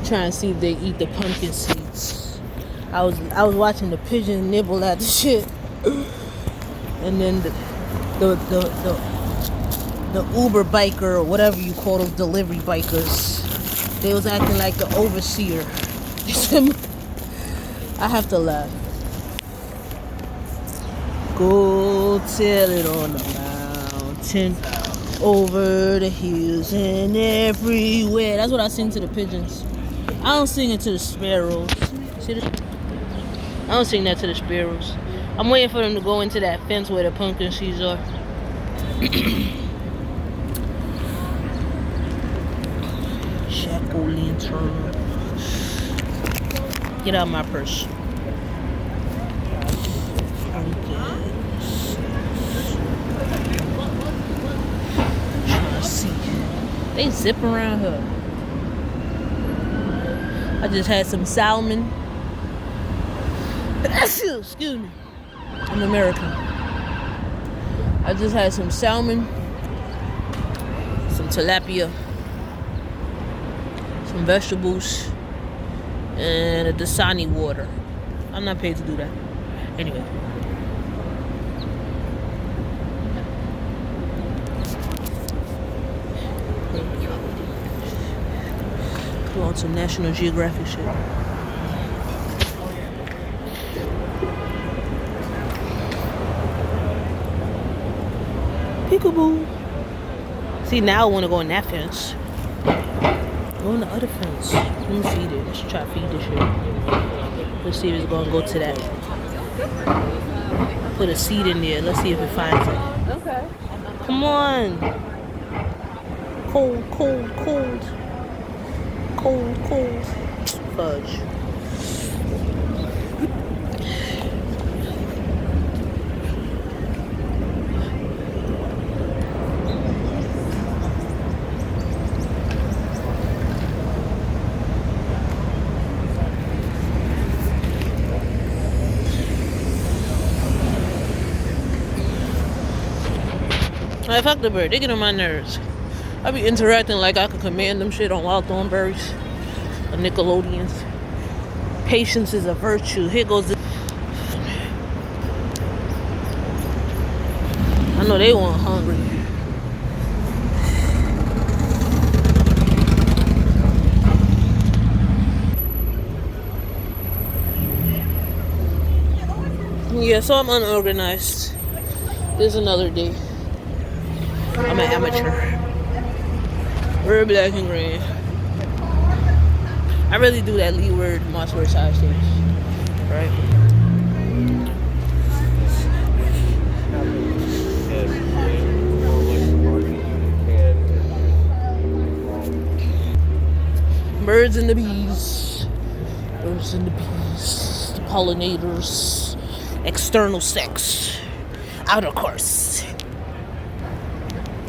Trying to see if they eat the pumpkin seeds. I was watching the pigeon nibble at the shit, and then the Uber biker or whatever you call those delivery bikers, they was acting like the overseer. I have to laugh. Go tell it on the mountain, over the hills and everywhere. That's what I sing to the pigeons. I don't sing it to the sparrows. See this? I don't sing that to the sparrows. I'm waiting for them to go into that fence where the pumpkin seeds are. Jack-o'-lantern. Get out of my purse. Trying to see. They zip around her. I just had some salmon. Excuse me. I'm American. I just had some salmon, some tilapia, some vegetables, and a Dasani water. I'm not paid to do that. Anyway. Go on some National Geographic shit. Peekaboo. See, now I want to go on that fence. Go on the other fence. Let me feed it. Let's try to feed this shit. Let's see if it's going to go to that. Put a seed in there. Let's see if it finds it. Okay. Come on. Cold, cold, cold. Cold, cold. Fudge. Alright, fuck the bird. They get on my nerves. I be interacting like I could command them shit on Wild Thornberries or Nickelodeons. Patience is a virtue. Here goes the... I know they weren't hungry. Yeah, so I'm unorganized. There's another day. I'm an amateur. Very black and gray. I really do that leeward Mossword side thing. Right? Birds and the bees. Birds and the bees. The pollinators. External sex. Outer course.